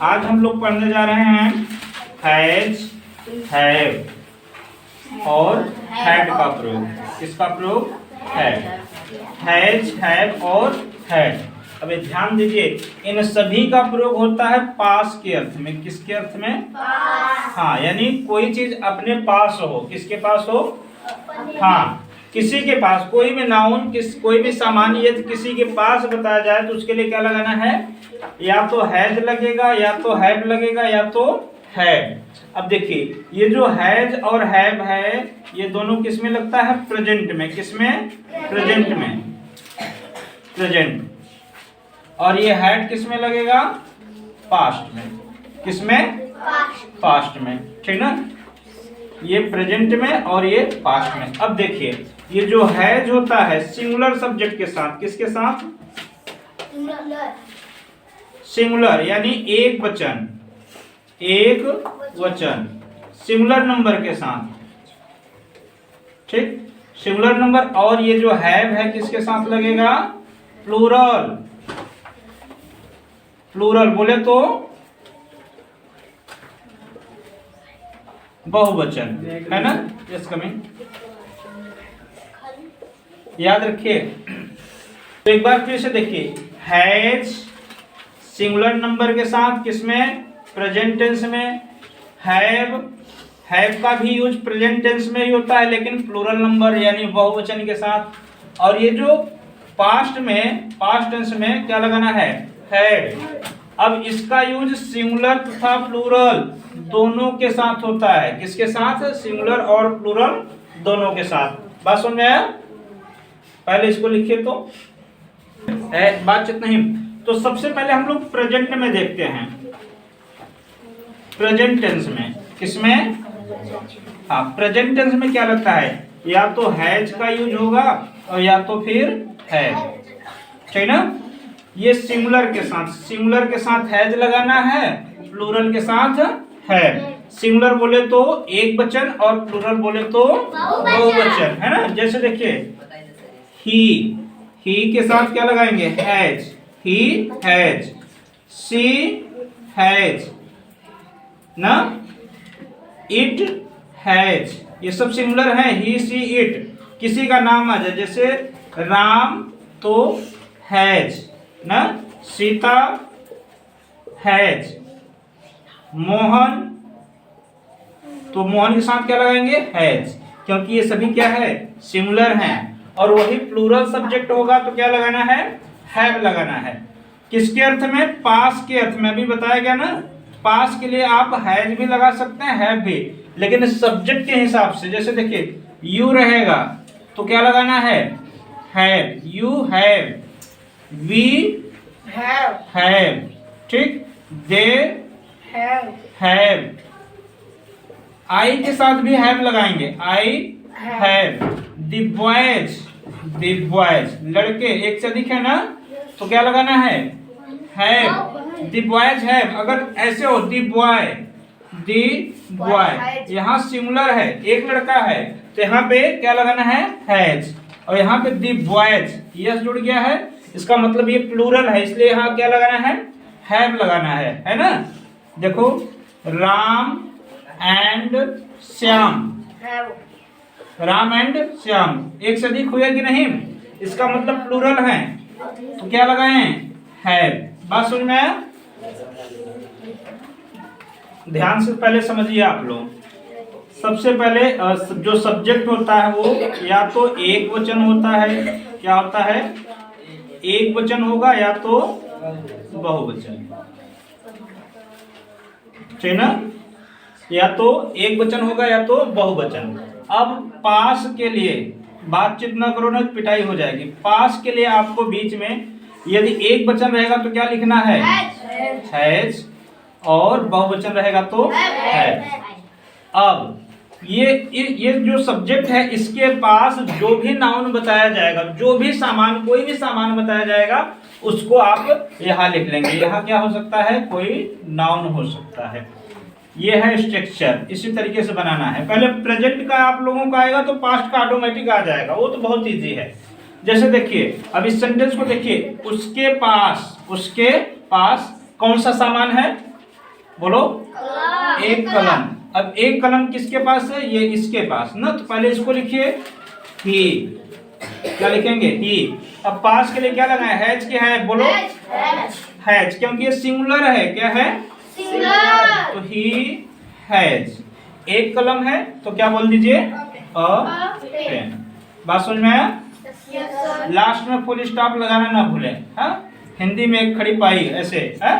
आज हम लोग पढ़ने जा रहे हैं हैज, हैव और हैड का प्रयोग। किसका प्रयोग? हैज, हैव और हैड। अब ध्यान दीजिए, इन सभी का प्रयोग होता है पास के अर्थ में। किसके अर्थ में? हाँ, यानी कोई चीज अपने पास हो। किसके पास हो? हाँ, किसी के पास कोई भी नाउन, कोई भी सामान यदि किसी के पास बताया जाए तो उसके लिए क्या लगाना है? या तो हैज लगेगा, या तो हैव लगेगा, या तो हैड। अब देखिए, ये जो हैज और हैव है, ये दोनों किस में लगता है? प्रेजेंट में। किस में? प्रेजेंट में, प्रेजेंट। और ये हैड किस में लगेगा? पास्ट में। किस में? पास्ट में, ठीक ना? ये प्रेजेंट में और ये पास्ट में। अब देखिए, ये जो हैज होता है सिंगुलर सब्जेक्ट के साथ। किसके साथ? सिंगुलर, यानी एक वचन, एक वचन, सिंगुलर नंबर के साथ, ठीक, सिंगुलर नंबर। और ये जो हैव है किसके साथ लगेगा? प्लूरल। प्लूरल बोले तो बहुवचन, है ना? Yes coming. याद रखिए। तो एक बार फिर से देखिए, हैज सिंगुलर नंबर के साथ, किसमें? प्रेजेंट टेंस में। हैव का भी यूज प्रेजेंट टेंस में ही होता है, लेकिन प्लूरल नंबर यानी बहुवचन के साथ। और ये जो पास्ट में, पास्ट टेंस में क्या लगाना है? हैड। अब इसका यूज सिंगुलर तथा प्लूरल दोनों के साथ होता है। किसके साथ? सिंगुलर और प्लूरल दोनों के साथ। बात समझ में आया? पहले इसको लिखिए तो बातचीत नहीं। तो सबसे पहले हम लोग प्रेजेंट में देखते हैं। प्रेजेंट टेंस में, किसमें? हाँ, प्रेजेंट टेंस में क्या लगता है? या तो हैज का यूज होगा और या तो फिर हैव, ठीक ना? ये सिंगुलर के साथ, सिंगुलर के साथ हैज लगाना है, प्लूरल के साथ हैव। सिंगुलर बोले तो एक वचन और प्लूरल बोले तो बहुवचन, है ना? जैसे देखिए, ही के साथ क्या लगाएंगे? Has, he has, she has ना, इट हैज। ये सब सिंगुलर है, ही, सी, इट। किसी का नाम आ जाए, जैसे राम तो हैज ना, सीता हैज, मोहन, तो मोहन के साथ क्या लगाएंगे? हैज, क्योंकि ये सभी क्या है? सिंगुलर हैं। और वही प्लूरल सब्जेक्ट होगा तो क्या लगाना है? हैव लगाना है। किसके अर्थ में? पास के अर्थ में। अभी बताया गया ना, पास के लिए आप हैज भी लगा सकते हैं, हैव भी, लेकिन सब्जेक्ट के हिसाब से। जैसे देखिए, यू रहेगा तो क्या लगाना है? Have, you have, we have, ठीक, दे हैव। आई के साथ भी हैव लगाएंगे, आई हैव। द बॉयज, लड़के एक से अधिक है ना, तो क्या लगाना है? हैव। The boys have. अगर ऐसे हो, द बॉय, यहाँ सिंगुलर है, एक लड़का है, तो यहाँ पे क्या लगाना है? हैज। और यहाँ पे द बॉयज, यस जुड़ गया है, इसका मतलब ये प्लूरल है, इसलिए यहाँ क्या लगाना है? हैव लगाना है ना? देखो, राम एंड श्याम, राम एंड श्याम एक से अधिक हुआ कि नहीं? इसका मतलब प्लूरल है, तो क्या लगाए? हैव। बात समझ में आया? ध्यान से पहले समझिए आप लोग। सबसे पहले जो सब्जेक्ट होता है वो या तो एक वचन होता है, क्या होता है? एक वचन होगा या तो बहुवचन, ठीक ना? या तो एक वचन होगा या तो बहुवचन। अब पास के लिए बातचीत ना करो ना, पिटाई हो जाएगी। पास के लिए आपको बीच में यदि एक वचन रहेगा तो क्या लिखना है? हैज, और बहुवचन रहेगा तो हैव। अब ये जो सब्जेक्ट है, इसके पास जो भी नाउन बताया जाएगा, जो भी सामान, कोई भी सामान बताया जाएगा, उसको आप यहाँ लिख लेंगे। यहाँ क्या हो सकता है? कोई नाउन हो सकता है। ये है स्ट्रक्चर, इसी तरीके से बनाना है। पहले प्रेजेंट का आप लोगों का आएगा तो पास्ट का ऑटोमेटिक आ जाएगा, वो तो बहुत इजी है। जैसे देखिए, अब इस सेंटेंस को देखिए, उसके पास कौन सा सामान है? बोलो, एक कलम। अब एक कलम किसके पास है? ये इसके पास ना, तो पहले इसको लिखिए ही। क्या लिखेंगे? ही। अब पास के लिए क्या लगाए? हैज के है, बोलो हैज, क्योंकि ये सिंगुलर है। क्या है? सिंगुलर। तो ही हैज। एक कलम है तो क्या बोल दीजिए? अ पेन। बात समझ में आया? लास्ट में फुल स्टॉप लगाना ना भूलें। हाँ, हिंदी में एक खड़ी पाई ऐसे है।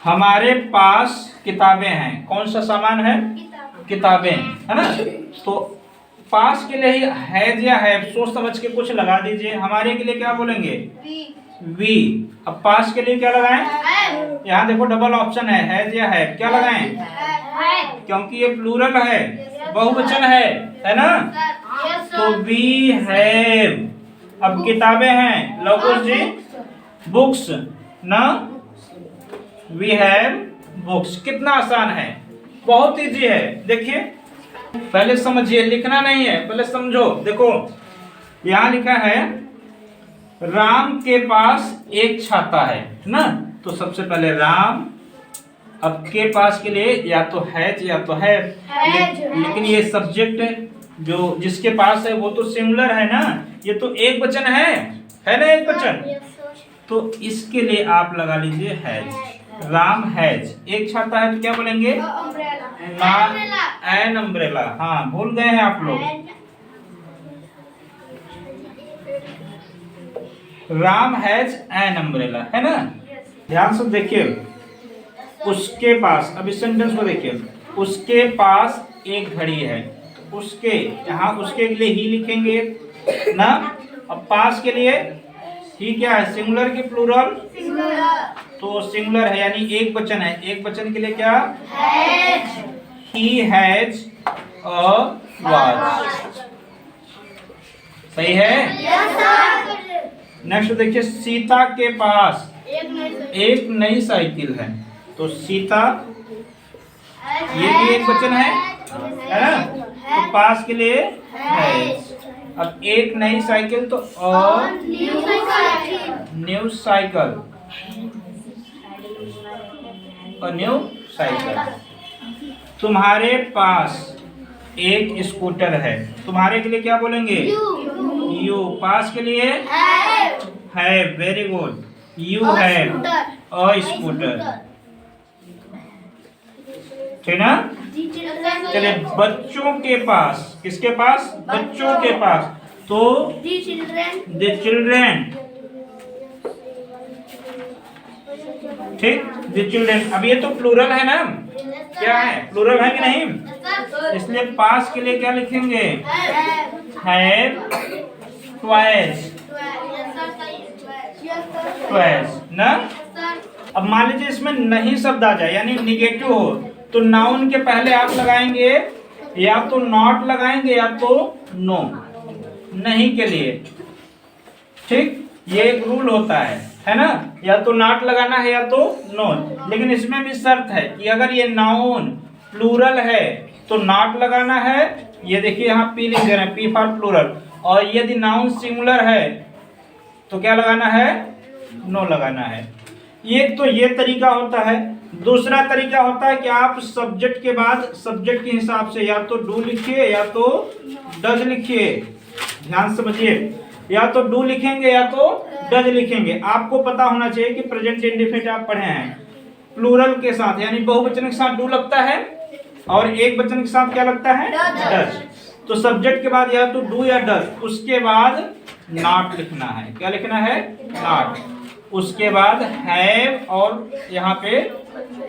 हमारे पास किताबें हैं। कौन सा सामान है? किताबें, है ना। तो पास के लिए ही हैज या हैव सोच समझ के कुछ लगा दीजिए। हमारे के लिए क्या बोलेंगे? वी। अब पास के लिए क्या लगाएं? यहाँ देखो डबल ऑप्शन है, हैज या हैव। क्या लगाएं? क्योंकि ये प्लूरल है, बहुवचन है ना। तो वी हैव। अब किताबें हैं, लवकुश जी, बुक्स ना, वी हैव बुक्स। कितना आसान है, बहुत इजी है। देखिए पहले समझिए, लिखना नहीं है, पहले समझो। देखो यहां लिखा है राम के पास एक छाता है ना। तो सबसे पहले राम, अब के पास के लिए या तो हैज या तो है, लेकिन ये सब्जेक्ट जो जिसके पास है वो तो सिंगुलर है ना, ये तो एक वचन है ना, एक वचन। तो इसके लिए आप लगा लीजिए हैज। राम हैज एक छाता है तो क्या बोलेंगे? An umbrella. हाँ, भूल गए हैं आप लोग। राम हैज एन अम्ब्रेला, है ना। ध्यान से देखिए, उसके पास, अब इस सेंटेंस को देखिए, उसके पास एक घड़ी है। उसके, यहाँ उसके के लिए ही लिखेंगे ना। अब पास के लिए ही क्या है? सिंगुलर की प्लूरल? तो सिंगुलर है यानी एक वचन है। एक वचन के लिए क्या? He has a watch. सही है। नेक्स्ट देखिए, सीता के पास एक नई साइकिल है। तो सीता, ये भी एक वचन है ना। तो पास के लिए हैज। अब एक नई साइकिल तो न्यू साइकिल, न्यू साइकिल। तुम्हारे पास एक स्कूटर है। तुम्हारे के लिए क्या बोलेंगे? यू। पास के लिए have. Very good, you have a scooter, ठीक ना। चलिए, बच्चों के पास, किसके पास? बच्चों के पास। तो द चिल्ड्रेन, ठीक, द चिल्ड्रेन। अब ये तो प्लूरल है ना, क्या है? प्लूरल है कि नहीं? इसलिए पास के लिए क्या लिखेंगे? हैव ट्वाइस, ट्वाइस ना। अब मान लीजिए इसमें नहीं शब्द आ जाए यानी निगेटिव हो, तो नाउन के पहले आप लगाएंगे या तो नॉट लगाएंगे या तो नो। नहीं के लिए, ठीक, ये एक रूल होता है ना। या तो नॉट लगाना है या तो नो। लेकिन इसमें भी शर्त है कि अगर ये नाउन प्लूरल है तो नॉट लगाना है। ये देखिए यहाँ पी लिख दे रहे हैं, पी फॉर प्लूरल। और यदि नाउन सिंगुलर है तो क्या लगाना है? नो लगाना है। ये तो ये तरीका होता है। दूसरा तरीका होता है कि आप सब्जेक्ट के बाद सब्जेक्ट के हिसाब से या तो डू लिखिए या तो डज लिखिए। ध्यान समझिए, या तो डू लिखेंगे या तो डज लिखेंगे। आपको पता होना चाहिए कि प्रेजेंट इंडेफिनिट आप पढ़े हैं, प्लूरल के साथ यानी बहुवचन के साथ डू लगता है और एक वचन के साथ क्या लगता है? डज। तो सब्जेक्ट के बाद या तो डू या डज, उसके बाद नॉट लिखना है। क्या लिखना है? नॉट। उसके बाद हैव, और यहाँ पे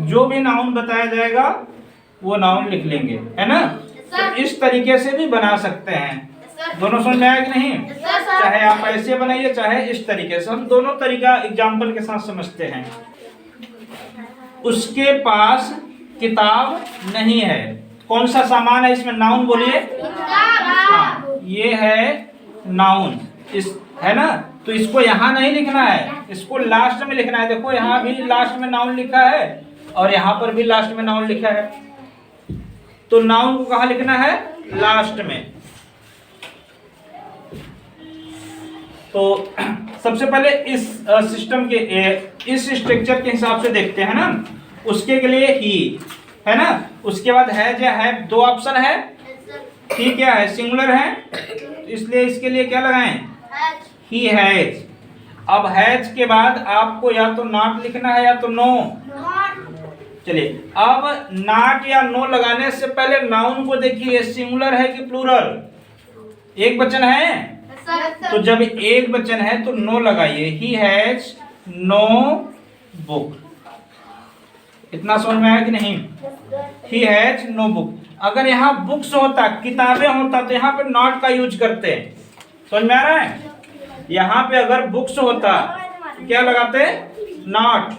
जो भी नाउन बताया जाएगा वो नाउन लिख लेंगे, है ना। तो इस तरीके से भी बना सकते हैं। दोनों समझ में आया कि नहीं? चाहे आप ऐसे बनाइए चाहे इस तरीके से, हम दोनों तरीका एग्जाम्पल के साथ समझते हैं। उसके पास किताब नहीं है। कौन सा सामान है इसमें? नाउन बोलिए। हाँ, ये है नाउन, इस, है ना। तो इसको यहाँ नहीं लिखना है, इसको लास्ट में लिखना है। देखो यहाँ भी लास्ट में नाउन लिखा है और यहाँ पर भी लास्ट में नाउन लिखा है। तो नाउन को कहाँ लिखना है? लास्ट में। तो सबसे पहले इस सिस्टम के इस स्ट्रक्चर के हिसाब से देखते हैं ना, उसके लिए ही है ना। उसके बाद हैज या हैव, दो ऑप्शन है। ही क्या है, सिंगुलर है, तो इसलिए इसके लिए क्या लगाएं, ही हैज। अब हैज के बाद आपको या तो नॉट लिखना है या तो नो। चलिए, अब नॉट या नो लगाने से पहले नाउन को देखिए, सिंगुलर है कि प्लूरल, एक वचन है। तो जब एक वचन है तो नो लगाइए, ही हैज नो बुक। इतना समझ में आया कि नहीं, ही हैज नो बुक। अगर यहाँ बुक्स होता, किताबें होता, तो यहाँ पे नॉट का यूज करते हैं। समझ में आ रहा है, यहाँ पे अगर बुक्स होता क्या लगाते, नॉट।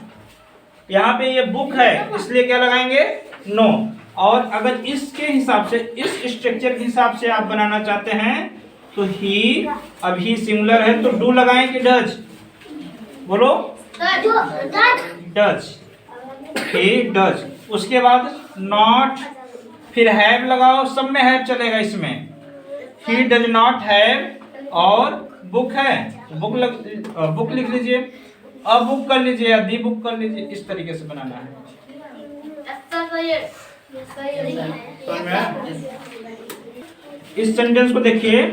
यहाँ पे ये बुक है इसलिए क्या लगाएंगे, नो। और अगर इसके हिसाब से, इस स्ट्रक्चर के हिसाब से आप बनाना चाहते हैं तो ही, अब ही सिंगुलर है तो डू लगाएं कि डज, बोलो डज, ही डज। उसके बाद नॉट, फिर हैव लगाओ, सब में हैव चलेगा इसमें। ही डज नॉट हैव, और बुक है बुक बुक लिख लीजिए, अ बुक कर लीजिए या दी बुक कर लीजिए, इस तरीके से बनाना है। इस सेंटेंस को देखिए,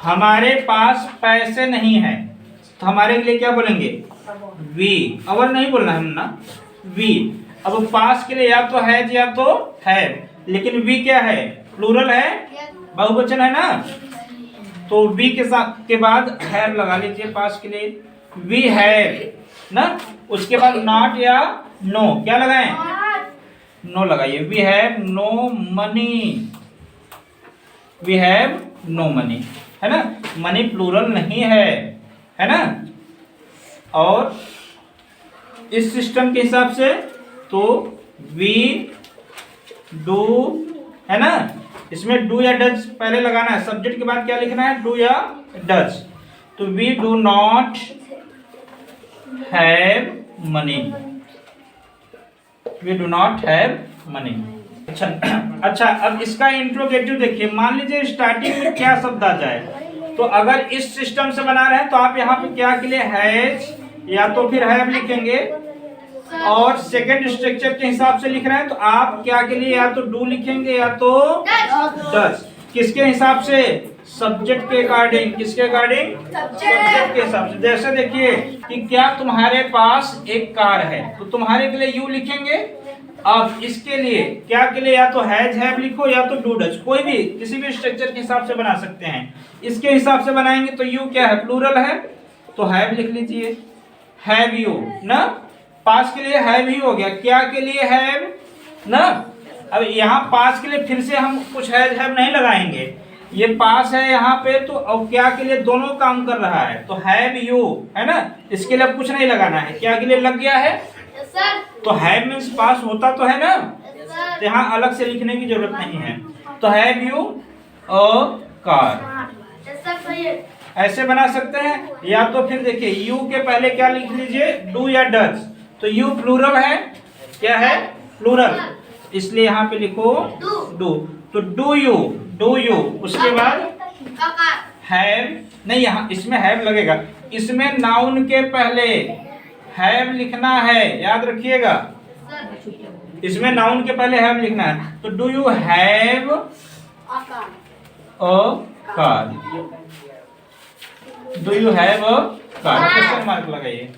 हमारे पास पैसे नहीं है, तो हमारे के लिए क्या बोलेंगे, वी। अवर नहीं बोलना है ना, वी। अब पास के लिए या तो हैज या तो हैव, लेकिन वी क्या है, प्लूरल है, बहुवचन है ना, तो वी के साथ के बाद हैव लगा लीजिए पास के लिए, वी हैव ना। उसके बाद नॉट या नो, क्या लगाएं, नो लगाइए, we have no money, we have no money, है ना। मनी प्लूरल नहीं है ना। और इस सिस्टम के हिसाब से तो वी डू, है ना, इसमें डू या डज पहले लगाना है, सब्जेक्ट के बाद क्या लिखना है, डू या डज। तो we do not have money, we do not have money. अच्छा, अब इसका इंट्रोगेटिव देखिए। मान लीजिए स्टार्टिंग में क्या शब्द आ जाए, तो अगर इस सिस्टम से बना रहे हैं तो आप यहाँ पे क्या के लिए हैज या तो फिर हैव लिखेंगे, और सेकंड स्ट्रक्चर के हिसाब से लिख रहे हैं तो आप क्या के लिए या तो डू लिखेंगे या तो डज। किसके हिसाब से, सब्जेक्ट के अकॉर्डिंग। किसके अकॉर्डिंग, सब्जेक्ट के हिसाब से। जैसे देखिए कि क्या तुम्हारे पास एक कार है, तो तुम्हारे के लिए यू लिखेंगे। अब इसके लिए क्या के लिए या तो हैज हैव लिखो या तो डू डज, कोई भी किसी भी स्ट्रक्चर के हिसाब से बना सकते हैं। इसके हिसाब से बनाएंगे तो यू क्या है, प्लूरल है, तो हैव लिख लीजिए, हैव यू ना। पास के लिए हैव ही हो गया, क्या के लिए हैव ना। अब यहाँ पास के लिए फिर से हम कुछ हैज हैव नहीं लगाएंगे, ये पास है यहाँ पे, तो अब क्या के लिए दोनों काम कर रहा है, तो हैव यू है ना। इसके लिए अब कुछ नहीं लगाना है, क्या के लिए लग गया है, तो हैव मीन्स पास होता तो है ना, तो यहाँ अलग से लिखने की जरूरत नहीं है। तो हैव यू अ कार, ऐसे बना सकते हैं। या तो फिर देखिए यू के पहले क्या लिख लीजिए, डू या डज। तो यू प्लूरल है, क्या है, प्लूरल, इसलिए यहाँ पे लिखो डू। तो डू यू, उसके बाद हैव नहीं, यहाँ इसमें हैव लगेगा, इसमें नाउन के पहले हैव लिखना है, याद रखिएगा, इसमें नाउन के पहले हैव लिखना है। तो do you have a car, do you have a car, question mark लगाइए।